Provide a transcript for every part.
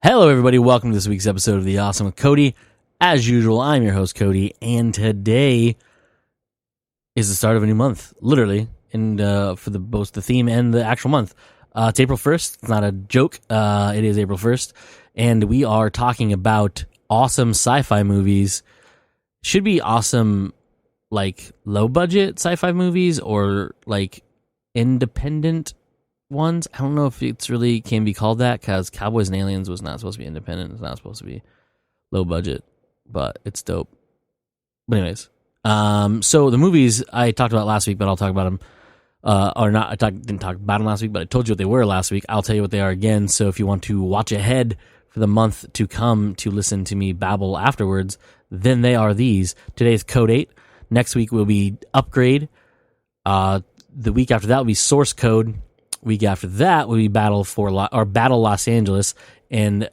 Hello, everybody. Welcome to this week's episode of The Awesome with C.O.D.Y. As usual, I'm your host, C.O.D.Y, and today is the start of a new month, literally, and for both the theme and the actual month. It's April 1st. It's not a joke. It is April 1st, and we are talking about awesome sci-fi movies. Should be awesome, like, low-budget sci-fi movies or, like, independent ones. I don't know if it's really can be called that because Cowboys and Aliens was not supposed to be independent. It's not supposed to be low budget, but it's dope. But anyways, so the movies I talked about last week, but I'll talk about them, or not. Didn't talk about them last week, but I told you what they were last week. I'll tell you what they are again. So if you want to watch ahead for the month to come to listen to me babble afterwards, then they are these. Today's Code 8. Next week will be Upgrade. The week after that will be Source Code. Week after that will be Battle Los Angeles, and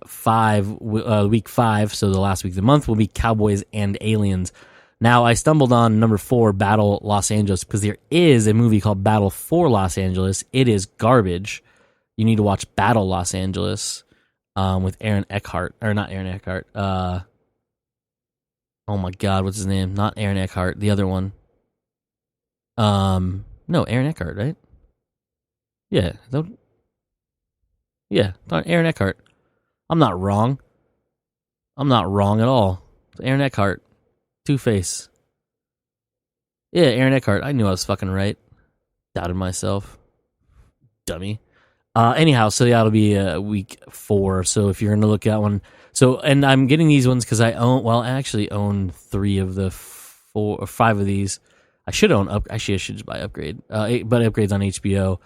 week 5, so the last week of the month, will be Cowboys and Aliens. Now, I stumbled on number 4, Battle Los Angeles, because there is a movie called Battle for Los Angeles. It is garbage. You need to watch Battle Los Angeles with Aaron Eckhart, or not Aaron Eckhart. Oh my God, what's his name? Not Aaron Eckhart, the other one. No, Aaron Eckhart, right? Yeah, Aaron Eckhart. I'm not wrong. I'm not wrong at all. It's Aaron Eckhart. Two-Face. Yeah, Aaron Eckhart. I knew I was fucking right. Doubted myself. Dummy. Anyhow, so yeah, it'll be week 4. So if you're going to look at one. So, and I'm getting these ones because I actually own 3 of the 4 or 5 of these. I should own Actually, I should just buy Upgrade. But Upgrade's on HBO.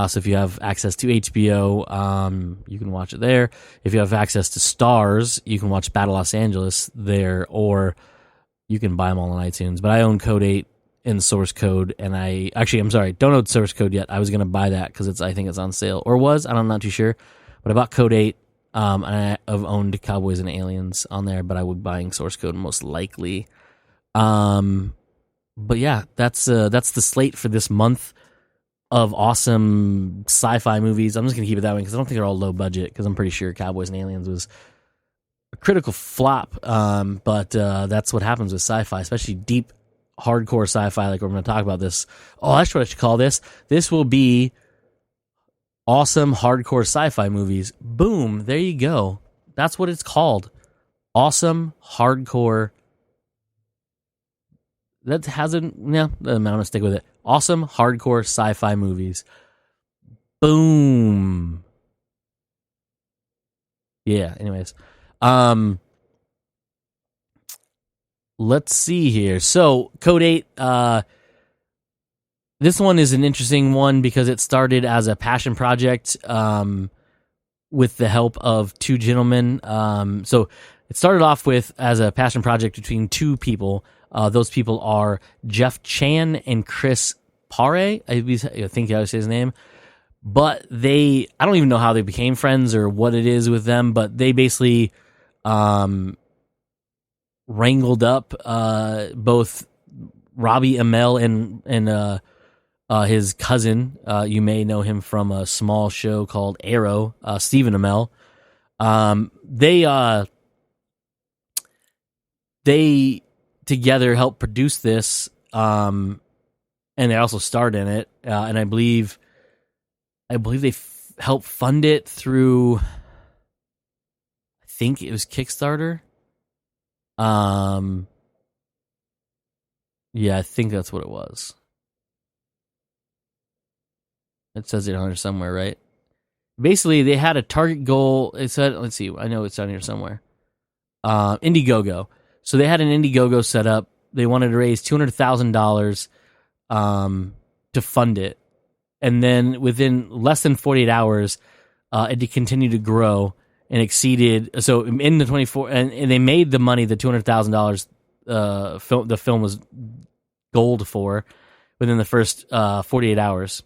So if you have access to HBO, you can watch it there. If you have access to Stars, you can watch Battle Los Angeles there, or you can buy them all on iTunes. But I own Code 8 in Source Code, and I'm sorry, don't own Source Code yet. I was going to buy that because I think it's on sale, or I'm not too sure. But I bought Code 8, and I've owned Cowboys and Aliens on there, but I would be buying Source Code most likely. But yeah, that's the slate for this month of awesome sci-fi movies. I'm just going to keep it that way because I don't think they're all low budget, because I'm pretty sure Cowboys and Aliens was a critical flop. But that's what happens with sci-fi, especially deep, hardcore sci-fi like we're going to talk about this. Oh, that's what I should call this. This will be Awesome Hardcore Sci-Fi Movies. Boom, there you go. That's what it's called. Awesome Hardcore. That hasn't, I'm going to stick with it. Awesome Hardcore Sci-Fi Movies. Boom. Yeah, anyways. Let's see here. So, Code 8, this one is an interesting one because it started as a passion project with the help of 2 gentlemen. So, it started off as a passion project between 2 people. Those people are Jeff Chan and Chris Pare. I think I would say his name. But I don't even know how they became friends or what it is with them, but they basically wrangled up both Robbie Amell and his cousin. You may know him from a small show called Arrow, Stephen Amell. They together helped produce this, and they also starred in it. And I believe they helped fund it through, I think it was Kickstarter. Yeah, I think that's what it was. It says it on here somewhere, right? Basically, they had a target goal. It said, let's see, I know it's on here somewhere. Indiegogo. So they had an Indiegogo set up. They wanted to raise $200,000 to fund it. And then within less than 48 hours, it continued to grow and exceeded. So in the 24, and they made the money, the $200,000 the film was gold for within the first 48 hours.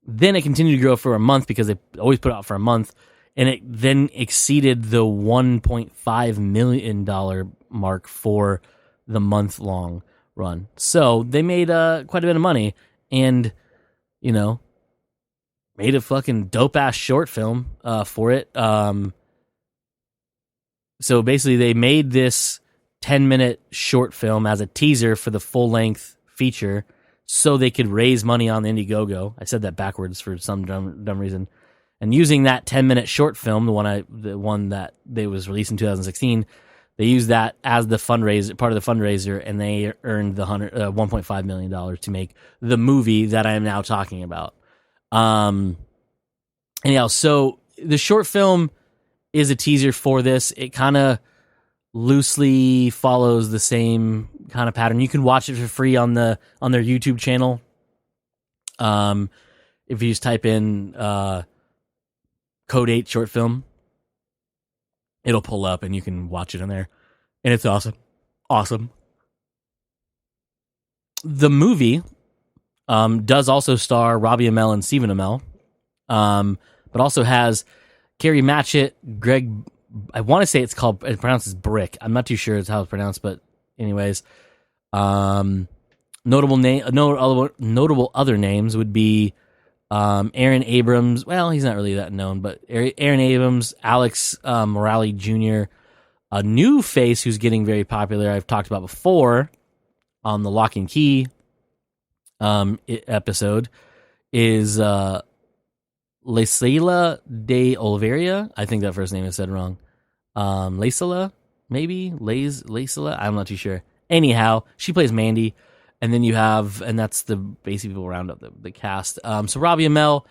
Then it continued to grow for a month because they always put it out for a month. And it then exceeded the $1.5 million mark for the month-long run. So they made quite a bit of money and, made a fucking dope-ass short film for it. So basically, they made this 10-minute short film as a teaser for the full-length feature so they could raise money on Indiegogo. I said that backwards for some dumb reason. And using that 10-minute short film, the one that they was released in 2016, they used that as the fundraiser, part of the fundraiser, and they earned the $1.5 million to make the movie that I am now talking about. Anyhow, so the short film is a teaser for this. It kind of loosely follows the same kind of pattern. You can watch it for free on their YouTube channel. If you just type in Code 8 short film, it'll pull up and you can watch it in there. And it's awesome. Awesome. The movie does also star Robbie Amell and Stephen Amell, but also has Carrie Matchett, Greg, I want to say it pronounces Brick. I'm not too sure it's how it's pronounced, but anyways, notable other names would be Aaron Abrams. Well, he's not really that known, but Aaron Abrams, Alex Morale Jr., a new face who's getting very popular. I've talked about before on the Lock and Key episode is Laisela de Oliveira. I think that first name is said wrong. Laisela, maybe? Laisela? I'm not too sure. Anyhow, she plays Mandy. And then you have, and that's the basic people round up the cast. So Robbie Amell,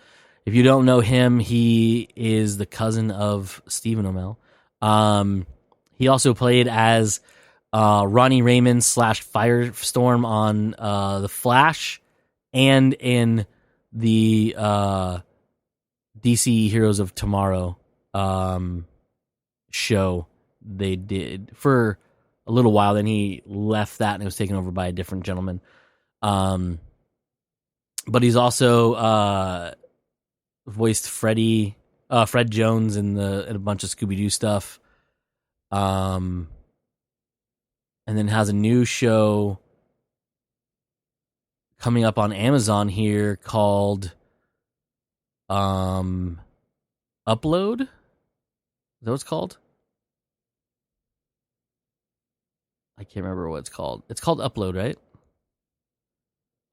if you don't know him, he is the cousin of Stephen Amell. He also played as Ronnie Raymond / Firestorm on The Flash and in the DC Heroes of Tomorrow show they did for a little while. Then he left that and it was taken over by a different gentleman. But he's also voiced Fred Jones in a bunch of Scooby-Doo stuff. And then has a new show coming up on Amazon here called Upload. Is that what it's called? I can't remember what it's called. It's called Upload, right?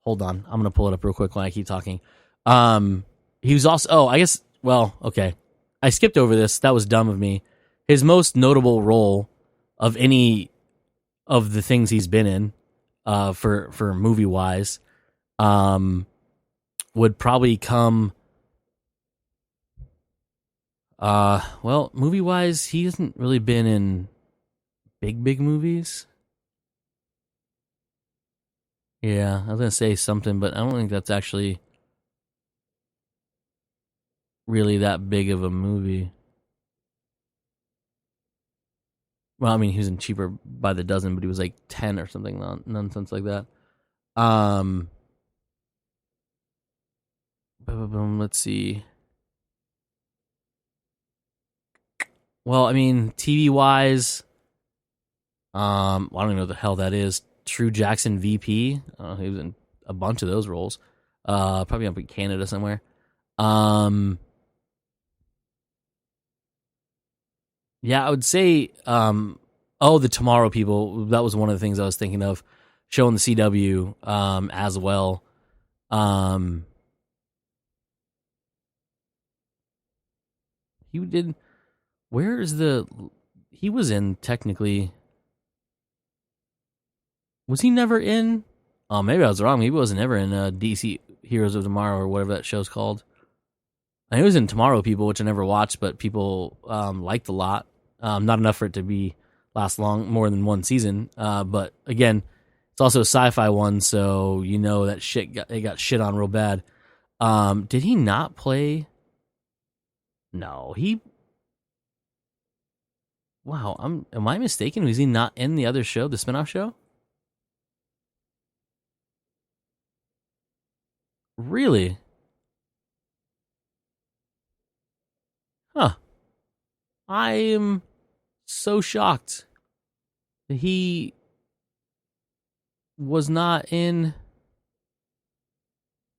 Hold on. I'm going to pull it up real quick while I keep talking. He was also... okay. I skipped over this. That was dumb of me. His most notable role of any of the things he's been in for movie-wise would probably come... movie-wise, he hasn't really been in big movies. Yeah, I was going to say something, but I don't think that's actually really that big of a movie. Well, I mean, he was in Cheaper by the Dozen, but he was like 10 or something, nonsense like that. Let's see. Well, I mean, TV-wise, I don't even know what the hell that is. True Jackson VP. He was in a bunch of those roles. Probably up in Canada somewhere. Yeah, I would say, the Tomorrow People. That was one of the things I was thinking of. Showing the CW as well. He did. Where is the? He was in technically. Was he never in? Oh, maybe I was wrong. Maybe he wasn't ever in DC Heroes of Tomorrow or whatever that show's called. And he was in Tomorrow People, which I never watched, but people liked a lot. Not enough for it to last long, more than one season. But again, it's also a sci-fi one, so you know that it got shit on real bad. Did he not play? No, he. Wow, am I mistaken? Was he not in the other show, the spinoff show? Really? Huh. I am so shocked that he was not in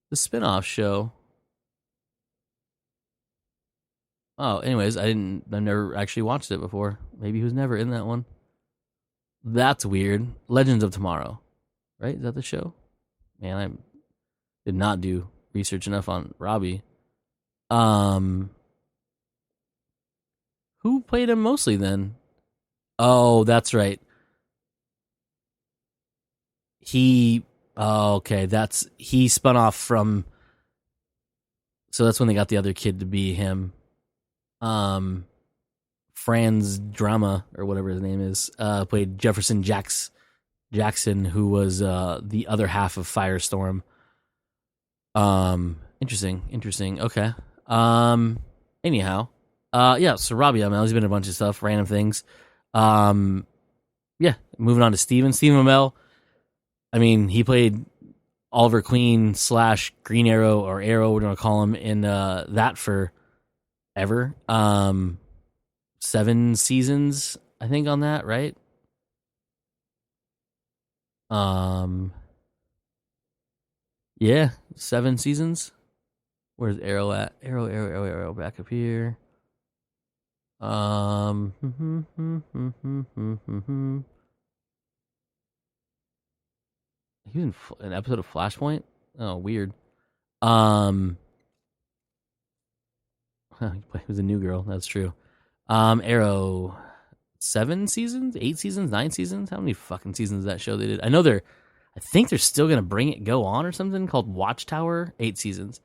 the spinoff show. Oh, anyways, I've never actually watched it before. maybe he was never in that one. That's weird. Legends of Tomorrow, right? Is that the show? Man, I did not do research enough on Robbie. Who played him mostly then? Oh, that's right. He spun off from, so that's when they got the other kid to be him. Franz Drama, or whatever his name is, played Jefferson Jackson, who was the other half of Firestorm. Interesting. Okay. Anyhow, so Robbie Amell, he's been in a bunch of stuff, random things. Moving on to Stephen Amell. I mean, he played Oliver Queen / Green Arrow, or Arrow, we're going to call him, in that forever. 7 seasons, I think, on that, right? Yeah, 7 seasons. Where's Arrow at? Arrow, back up here. He was in an episode of Flashpoint. Oh, weird. He was a new girl. That's true. Arrow, 7 seasons, 8 seasons, 9 seasons. How many fucking seasons of that show they did? I think they're still gonna go on or something called Watchtower. 8 seasons.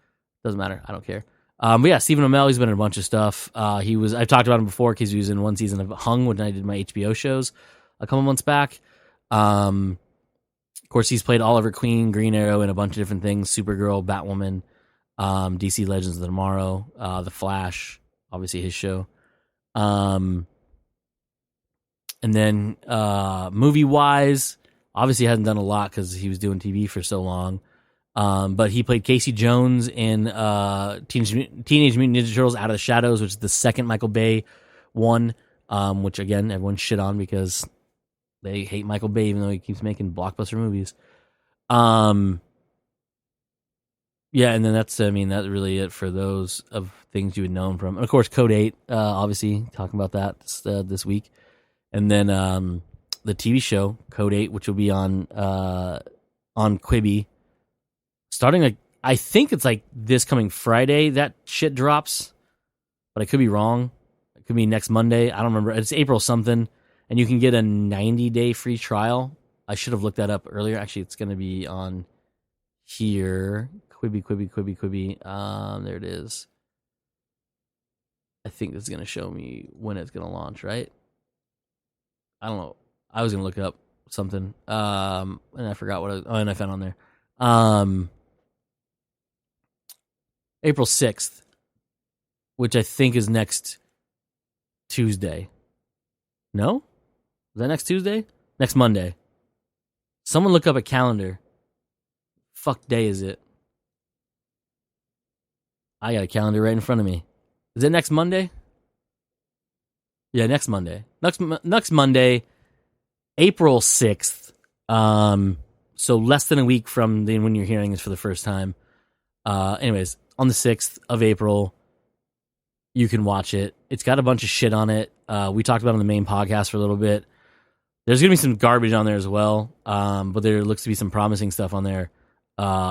Doesn't matter. I don't care. But yeah, Stephen Amell, he's been in a bunch of stuff. I've talked about him before because he was in one season of Hung when I did my HBO shows a couple months back. Of course, he's played Oliver Queen, Green Arrow, and a bunch of different things. Supergirl, Batwoman, DC Legends of Tomorrow, The Flash, obviously his show. And then movie-wise, obviously hasn't done a lot because he was doing TV for so long. But he played Casey Jones in Teenage Mutant Ninja Turtles Out of the Shadows, which is the second Michael Bay one, which, again, everyone shit on because they hate Michael Bay even though he keeps making blockbuster movies. And then that's really it for those of things you would know him from. And, of course, C.O.D.Y, obviously, talking about that this week. And then the TV show, C.O.D.Y, which will be on Quibi, starting, I think it's this coming Friday that shit drops, but I could be wrong. It could be next Monday. I don't remember. It's April something, and you can get a 90-day free trial. I should have looked that up earlier. Actually, it's going to be on here. Quibi. There it is. I think this is going to show me when it's going to launch, right? I don't know. I was going to look up something, and I forgot and I found on there. April 6th, which I think is next Tuesday. No? Is that next Tuesday? Next Monday. Someone look up a calendar. Fuck day is it? I got a calendar right in front of me. Is it next Monday? Yeah, next Monday. Next Monday, April 6th. So less than a week from when you're hearing this for the first time. Anyways, on the 6th of April, you can watch it. It's got a bunch of shit on it. We talked about it on the main podcast for a little bit. There's going to be some garbage on there as well, but there looks to be some promising stuff on there,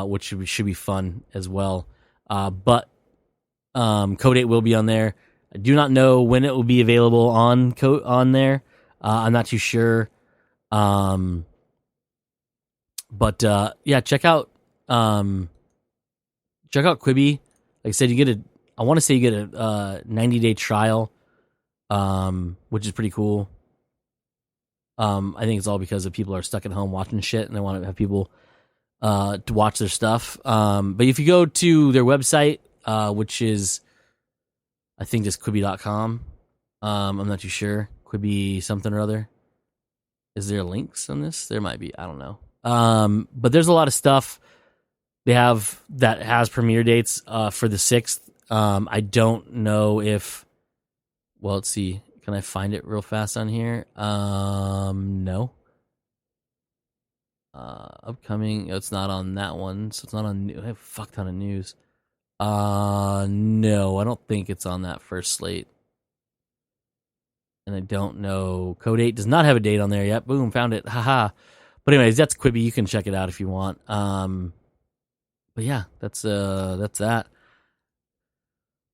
which should be fun as well. But C.O.D.Y will be on there. I do not know when it will be available on there. I'm not too sure. But check out Quibi. Like I said, I want to say you get a 90-day trial, which is pretty cool. I think it's all because of people are stuck at home watching shit and they want to have people to watch their stuff. But if you go to their website, which is, I think, just Quibi.com. I'm not too sure. Quibi something or other. Is there links on this? There might be. I don't know. But there's a lot of stuff they have that has premiere dates for the 6th. I don't know if... Well, let's see. Can I find it real fast on here? No. Upcoming... It's not on that one, so it's not on... I have a fuck ton of news. No, I don't think it's on that first slate. and I don't know. Code 8 does not have a date on there yet. Boom, found it. Haha. But anyways, that's Quibi. You can check it out if you want. But yeah, that's that.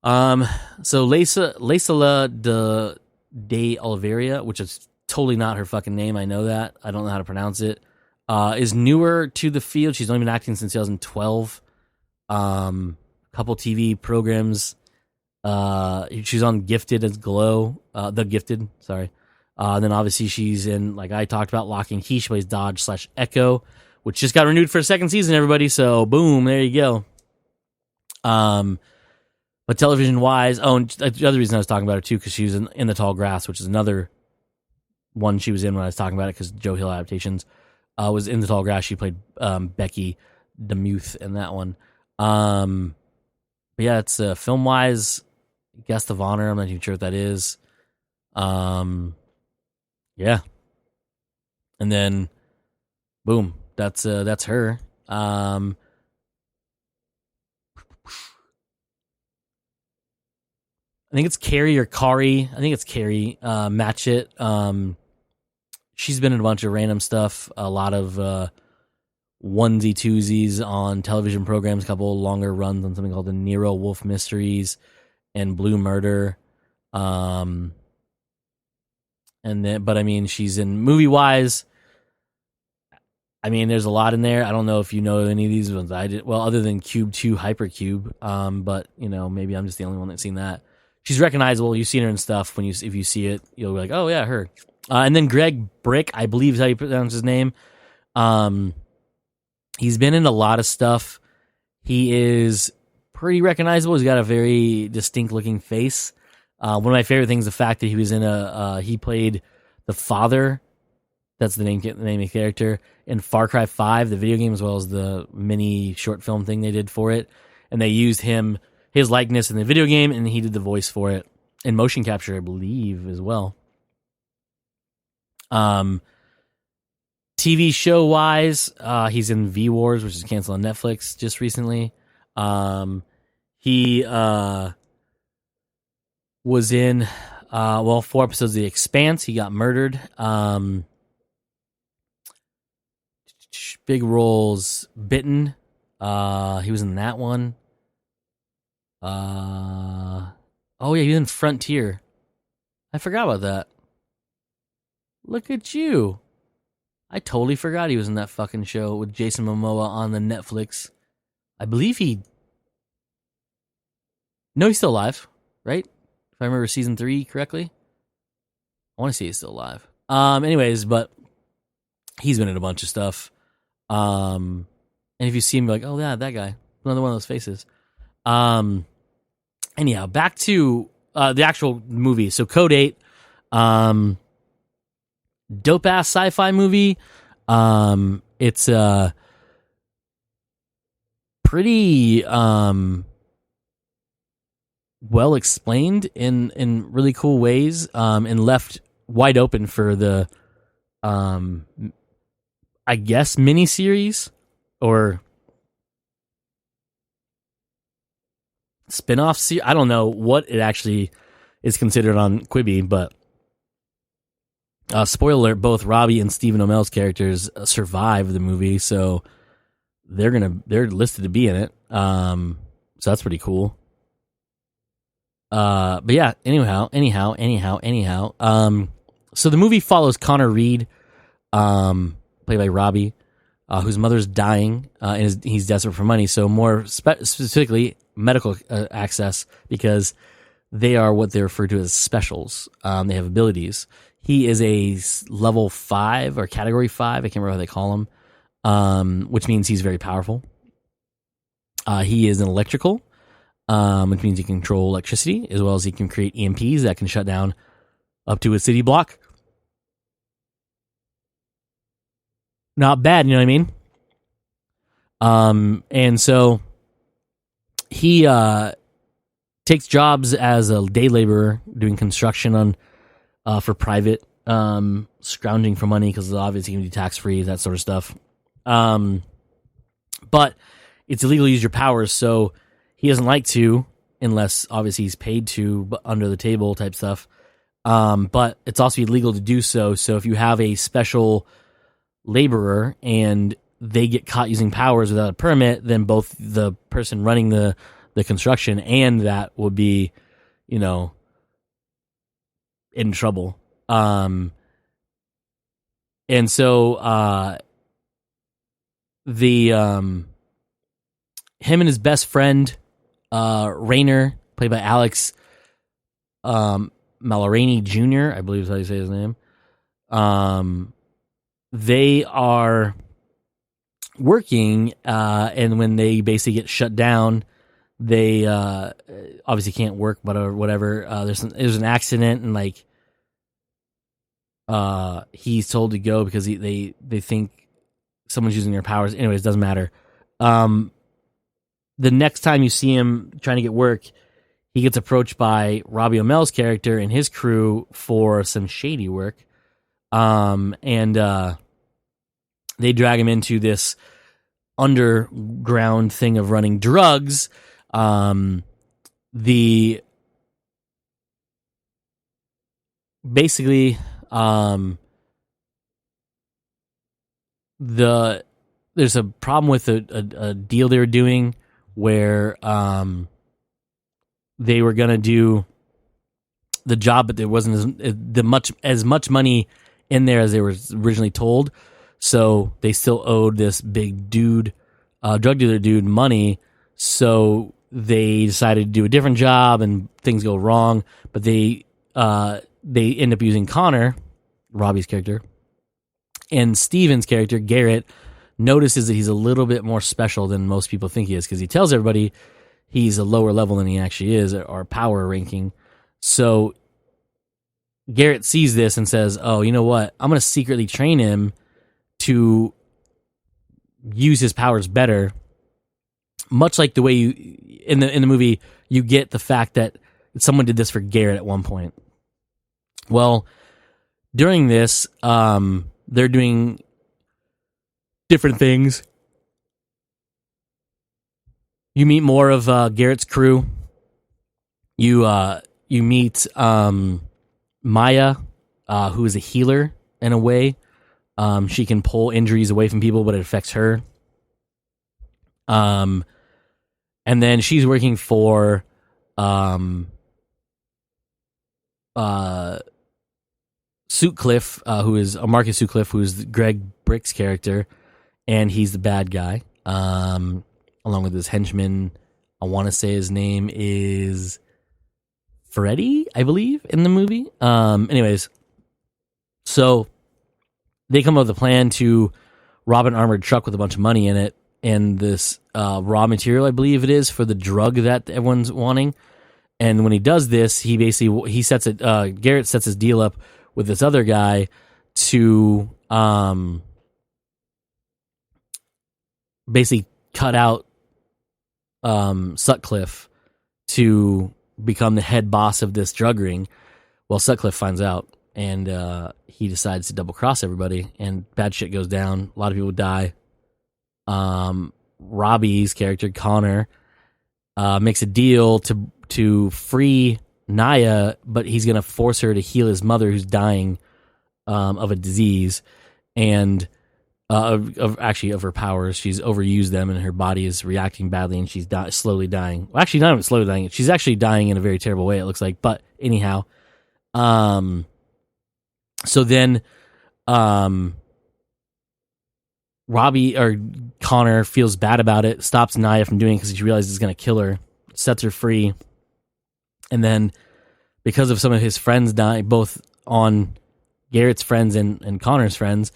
So Laisala de Oliveira, which is totally not her fucking name. I know that. I don't know how to pronounce it. Is newer to the field. She's only been acting since 2012. Couple TV programs. She's on Gifted as Glow. The Gifted, sorry. Then obviously she's in, like I talked about, Lock and Key. She plays Dodge/Echo, which just got renewed for a second season, everybody. So boom, there you go. But television-wise, and the other reason I was talking about her too, because she was in The Tall Grass, which is another one she was in when I was talking about it, because Joe Hill adaptations was in The Tall Grass. She played Becky DeMuth in that one. But yeah, it's film-wise, Guest of Honor. I'm not even sure what that is. Yeah. And then, boom, that's her. I think it's Carrie or Kari. I think it's Carrie Matchett. She's been in a bunch of random stuff, a lot of onesie-twosies on television programs, a couple longer runs on something called the Nero Wolf Mysteries and Blue Murder. But I mean, she's in movie-wise. I mean, there's a lot in there. I don't know if you know any of these ones. I did, well, other than Cube 2 Hypercube. But you know, maybe I'm just the only one that's seen that. She's recognizable. You've seen her in stuff. If you see it, you'll be like, oh yeah, her. And then Greg Brick, I believe is how you pronounce his name. He's been in a lot of stuff. He is pretty recognizable. He's got a very distinct looking face. One of my favorite things, the fact that he was in he played the father. That's the name of the character in Far Cry 5, the video game, as well as the mini short film thing they did for it. And they used his likeness in the video game, and he did the voice for it in motion capture, I believe, as well. TV show wise, he's in V Wars, which is canceled on Netflix just recently. He was in 4 episodes of The Expanse. He got murdered. Big roles. Bitten. He was in that one. Oh yeah, he was in Frontier. I forgot about that. Look at you. I totally forgot he was in that fucking show with Jason Momoa on the Netflix. I believe No, he's still alive, right? If I remember season 3 correctly. I want to say he's still alive. Anyways, but he's been in a bunch of stuff. And if you see him, you're like, oh yeah, that guy. Another one of those faces. Anyhow, back to the actual movie. So Code 8, dope ass sci-fi movie. It's pretty well explained in really cool ways, and left wide open for the I guess miniseries or spin-off series. I don't know what it actually is considered on Quibi, but spoiler alert, both Robbie and Stephen Amell's characters survive the movie, so they're listed to be in it. So that's pretty cool. But yeah, anyhow. So the movie follows Connor Reed, played by Robbie, whose mother's dying, and he's desperate for money. So more specifically, medical access, because they are what they refer to as specials. They have abilities. He is a level 5 or category 5. I can't remember how they call him, which means he's very powerful. He is an electrical, which means he can control electricity, as well as he can create EMPs that can shut down up to a city block. Not bad, you know what I mean? And so he takes jobs as a day laborer doing construction on for private, scrounging for money, because obviously he can be tax free, that sort of stuff. But it's illegal to use your powers, so he doesn't like to, unless obviously he's paid to, but under the table type stuff. but it's also illegal to do so. So if you have a special laborer and they get caught using powers without a permit, then both the person running the construction and that would be, in trouble. And so him and his best friend, Rainer, played by Alex Mallorini Jr., I believe is how you say his name. They are working, and when they basically get shut down, they obviously can't work, but or whatever. There's an accident, and like he's told to go because they think someone's using their powers. Anyways, doesn't matter. The next time you see him trying to get work, he gets approached by Robbie Amell's character and his crew for some shady work. And they drag him into this underground thing of running drugs. There's a problem with a deal they were doing where they were gonna do the job, but there wasn't as much money in there as they were originally told. So they still owed this big dude, drug dealer dude, money. So they decided to do a different job, and things go wrong. But they end up using Connor, Robbie's character, and Steven's character, Garrett, notices that he's a little bit more special than most people think he is, because he tells everybody he's a lower level than he actually is, or power ranking. So Garrett sees this and says, oh, you know what? I'm going to secretly train him to use his powers better. Much like the way you in the movie, you get the fact that someone did this for Garrett at one point. Well, during this, they're doing different things. You meet more of Garrett's crew. You meet Maya, who is a healer in a way. She can pull injuries away from people, but it affects her. And then she's working for Sutcliffe, who is Marcus Sutcliffe, who is Greg Brick's character, and he's the bad guy. Along with his henchman, I want to say his name is Freddy, I believe, in the movie. Anyways, so they come up with a plan to rob an armored truck with a bunch of money in it, and this raw material, I believe it is, for the drug that everyone's wanting. And when he does this, Garrett sets his deal up with this other guy to basically cut out Sutcliffe to become the head boss of this drug ring. Well, Sutcliffe finds out, and he decides to double cross everybody, and bad shit goes down. A lot of people die. Robbie's character, Connor, makes a deal to free Naya, but he's going to force her to heal his mother, who's dying of a disease, and of her powers. She's overused them, and her body is reacting badly, and she's slowly dying. Well, actually, not even slowly dying. She's actually dying in a very terrible way, it looks like. But anyhow, so then Robbie or Connor feels bad about it, stops Naya from doing it because he realizes it's going to kill her, sets her free. And then, because of some of his friends dying, both on Garrett's friends and Connor's friends,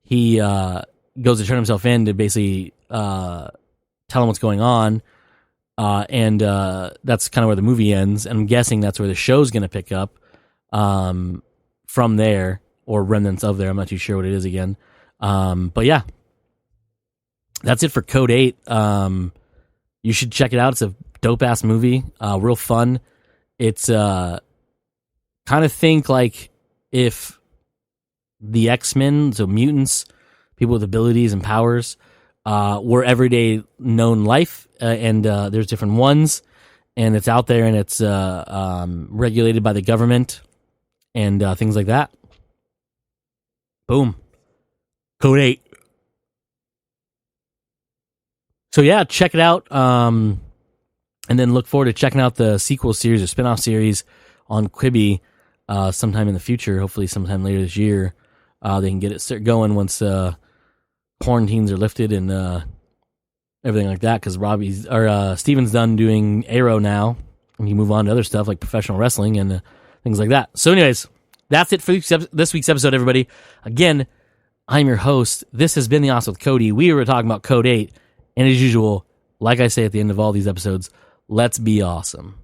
he goes to turn himself in to basically tell him what's going on. And that's kind of where the movie ends. And I'm guessing that's where the show's going to pick up from there, or remnants of there. I'm not too sure what it is again. But yeah, that's it for C.O.D. 8. You should check it out. It's a dope-ass movie. Real fun. It's kind of think like if the X-Men, so mutants, people with abilities and powers, were everyday known life, and there's different ones, and it's out there, and it's regulated by the government, and things like that. Boom. Code 8. So yeah, check it out. And then look forward to checking out the sequel series or spinoff series on Quibi sometime in the future. Hopefully sometime later this year. They can get it start going once quarantines are lifted and everything like that. Because Steven's done doing Arrow now, and you move on to other stuff like professional wrestling and things like that. So, anyways, that's it for this week's episode, everybody. Again, I'm your host. This has been the Awesome with Cody. We were talking about Code 8, and as usual, like I say at the end of all these episodes, let's be awesome.